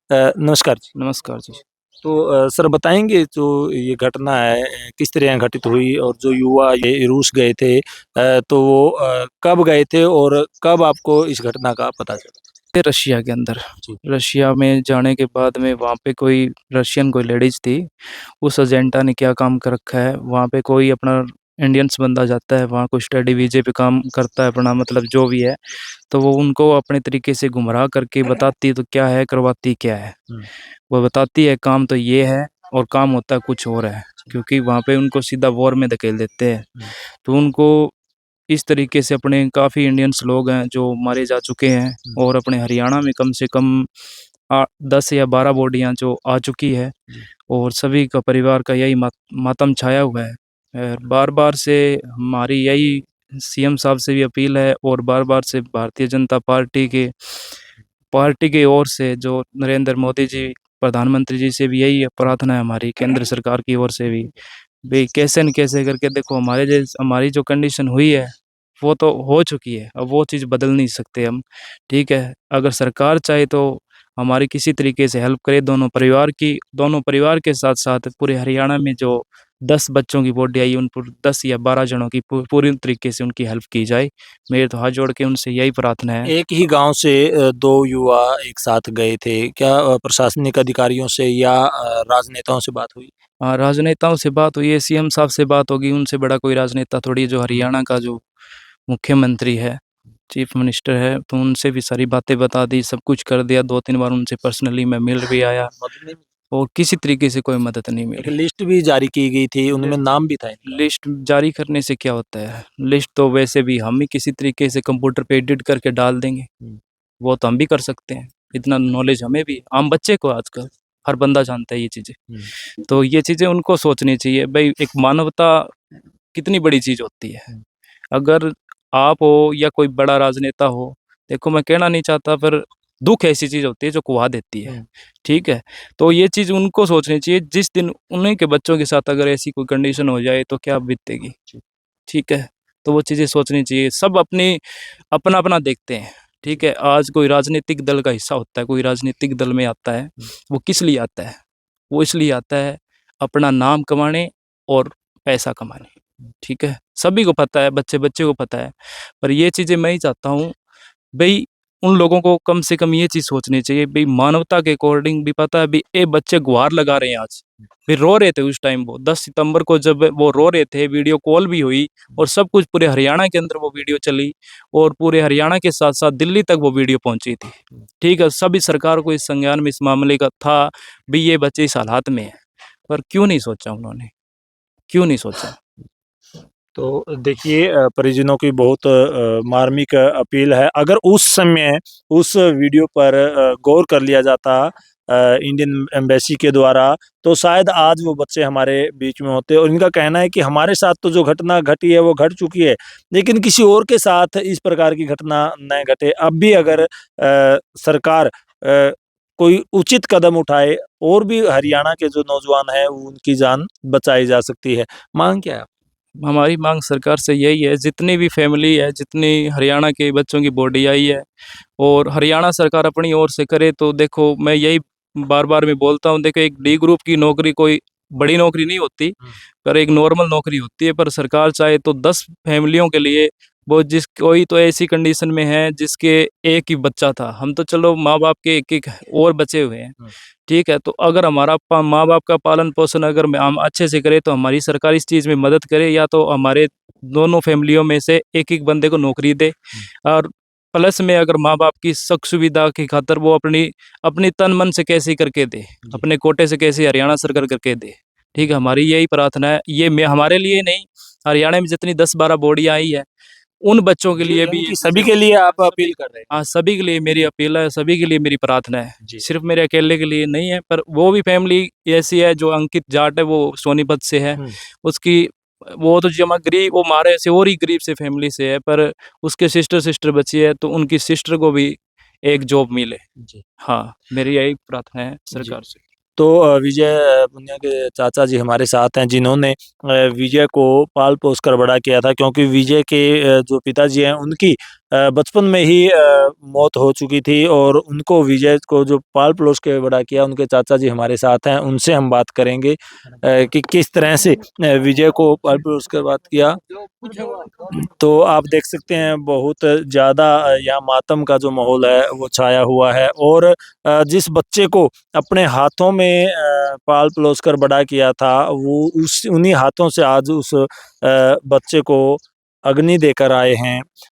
नमस्कार जी। नमस्कार जी। तो सर बताएँगे जो ये घटना है किस तरह घटित हुई और जो युवा ये रूस गए थे तो वो कब गए थे और कब आपको इस घटना का पता चला? रशिया के अंदर, जी। रशिया में जाने के बाद में वहाँ पे कोई रशियन कोई लेडीज़ थी, उस एजेंटा ने क्या काम कर रखा है, वहाँ पे कोई अपना इंडियंस बंदा जाता है, वहाँ कोई स्टडी वीज़े पे काम करता है अपना मतलब जो भी है, तो वो उनको अपने तरीके से गुमराह करके बताती तो क्या है, करवाती क्या है। हुँ, वो बताती है काम तो ये है और काम होता है कुछ और है, क्योंकि वहाँ पे उनको सीधा वॉर में धकेल देते हैं। हुँ, तो उनको इस तरीके से अपने काफ़ी इंडियंस लोग हैं जो मारे जा चुके हैं हुँ, और अपने हरियाणा में कम से कम 10 या 12 बॉडियाँ जो आ चुकी है जी, और सभी का परिवार का यही मातम छाया हुआ है। बार-बार से हमारी यही सीएम साहब से भी अपील है और बार-बार से भारतीय जनता पार्टी की ओर से जो नरेंद्र मोदी जी प्रधानमंत्री जी से भी यही प्रार्थना है हमारी, केंद्र सरकार की ओर से भी। भई कैसे न कैसे करके देखो हमारी जो कंडीशन हुई है, वो तो हो चुकी है, अब वो चीज़ बदल नहीं सकते हम, ठीक है? अगर सरकार चाहे तो हमारी किसी तरीके से हेल्प करे दोनों परिवार के साथ-साथ पूरे हरियाणा में जो 10 बच्चों की बॉडी आई, उन पर 10 या 12 जनों की पूरी तरीके से उनकी हेल्प की जाए। मेरे तो हाथ जोड़ के उनसे यही प्रार्थना है। एक ही गाँव से 2 युवा एक साथ गए थे। क्या प्रशासनिक अधिकारियों से या राजनेताओं से बात हुई? राजनेताओं से बात हुई है, सीएम साहब से बात होगी, उनसे बड़ा कोई राजनेता थोड़ी है, जो हरियाणा का जो मुख्यमंत्री है, चीफ मिनिस्टर है, तो उनसे भी सारी बातें बता दी, सब कुछ कर दिया, 2-3 बार उनसे पर्सनली मैं मिल भी आया मदद नहीं और किसी तरीके से कोई मदद नहीं एक मिली। लिस्ट भी जारी की गई थी, उनमें लिस्ट नाम भी था इनका। लिस्ट जारी करने से क्या होता है? लिस्ट तो वैसे भी हम ही किसी तरीके से कंप्यूटर पे एडिट करके डाल देंगे, हुँ, वो तो हम भी कर सकते हैं, इतना नॉलेज हमें भी आम बच्चे को आजकल हर बंदा जानता है ये चीज़ें। हुँ, तो ये चीज़ें उनको सोचनी चाहिए, भई एक मानवता कितनी बड़ी चीज़ होती है। हुँ, अगर आप हो या कोई बड़ा राजनेता हो, देखो मैं कहना नहीं चाहता पर दुःख ऐसी चीज़ होती है जो कुहा देती है, हुँ, ठीक है? तो ये चीज़ उनको सोचनी चाहिए जिस दिन उन्हीं के बच्चों के साथ अगर ऐसी कोई कंडीशन हो जाए तो क्या बीतेगी, जी, ठीक है? तो वो चीज़ें सोचनी चाहिए। सब अपना-अपना देखते हैं, जी, ठीक है? आज कोई राजनीतिक दल का हिस्सा होता है, कोई राजनीतिक दल में आता है, हुँ, वो किस लिए आता है? वो इसलिए आता है अपना नाम कमाने और पैसा कमाने, हुँ, ठीक है? सभी को पता है, बच्चे-बच्चे को पता है। पर ये चीज़ें मैं ही चाहता हूँ, भई उन लोगों को कम से कम ये चीज़ सोचनी चाहिए, भई मानवता के अकॉर्डिंग भी पता है भई ये बच्चे गुहार लगा रहे हैं आज। फिर रो रहे थे उस टाइम वो 10 सितंबर को जब वो रो रहे थे, वीडियो कॉल भी हुई और सब कुछ पूरे हरियाणा के अंदर वो वीडियो चली और पूरे हरियाणा के साथ-साथ दिल्ली तक वो वीडियो पहुँची थी। हुँ। ठीक है, सभी सरकार को इस संज्ञान में इस मामले का था, भई ये बच्चे इस हालात में हैं। पर क्यों नहीं सोचा उन्होंने? क्यों नहीं सोचा? तो देखिए परिजनों की बहुत मार्मिक अपील है। अगर उस समय उस वीडियो पर गौर कर लिया जाता इंडियन एम्बेसी के द्वारा, तो शायद आज वो बच्चे हमारे बीच में होते और इनका कहना है कि हमारे साथ तो जो घटना घटी है, वो घट चुकी है, लेकिन किसी और के साथ इस प्रकार की घटना न घटे। अब भी अगर सरकार कोई उचित कदम उठाए और भी हरियाणा के जो नौजवान हैं, उनकी जान बचाई जा सकती है। माँग क्या है? हमारी माँग सरकार से यही है, जितनी भी फैमिली है, जितनी हरियाणा के बच्चों की बॉडी आई है और हरियाणा सरकार अपनी ओर से करे तो देखो मैं यही बार-बार मैं बोलता हूँ, देखो एक डी ग्रुप की नौकरी कोई बड़ी नौकरी नहीं होती, हुँ, पर एक नॉर्मल नौकरी होती है, पर सरकार चाहे तो 10 फैमिलियों के लिए वो जिस कोई तो ऐसी कंडीशन में है जिसके एक ही बच्चा था, हम तो चलो माँ-बाप के एक-एक और बचे हुए हैं, हुँ, ठीक है? तो अगर हमारा माँ-बाप का पालन-पोषण अगर हम अच्छे से करें तो हमारी सरकार इस चीज़ में मदद करे या तो हमारे दोनों फैमिलियों में से एक-एक बंदे को नौकरी दे हुँ, और प्लस में अगर माँ-बाप की सुख-सुविधा की खातिर वो अपनी अपनी तन-मन से कैसे करके दे, जी, अपने कोटे से कैसे हरियाणा सरकार करके दे, ठीक है? हमारी यही प्रार्थना है, ये मैं हमारे लिए नहीं, हरियाणा में जितनी 10-12 बॉडियाँ आई हैं, उन बच्चों के जी, लिए भी ये इनकी चीज़ें सभी के लिए आप अपील कर रहे हैं। हाँ, सभी के लिए मेरी अपील है, सभी के लिए मेरी प्रार्थना है। जी, सिर्फ़ मेरे अकेले के लिए नहीं है, पर वो भी फ़ैमिली ऐसी है जो अंकित जाट है, वो सोनीपत से है। हुँ, उसकी वो तो जमा गरीब वो हमारे से और ही गरीब से फ़ैमिली से है, पर उसके सिस्टर बची है, तो उनकी सिस्टर को भी एक जॉब मिले। जी, हाँ, मेरी यही प्रार्थना है जी। सरकार से। तो विजय पुनिया के चाचा जी हमारे साथ हैं जिन्होंने विजय को पाल-पोस कर बड़ा किया था क्योंकि विजय के जो पिताजी हैं उनकी बचपन में ही मौत हो चुकी थी और उनको विजय को जो पाल पलोस के बड़ा किया, उनके चाचा जी हमारे साथ हैं, उनसे हम बात करेंगे कि किस तरह से विजय को पाल पलोस कर बात किया। तो आप देख सकते हैं बहुत ज़्यादा यहाँ मातम का जो माहौल है वो छाया हुआ है और जिस बच्चे को अपने हाथों में पाल पलोस कर बड़ा किया था, वो उस उन्हीं हाथों से आज उस बच्चे को अग्नि देकर आए हैं।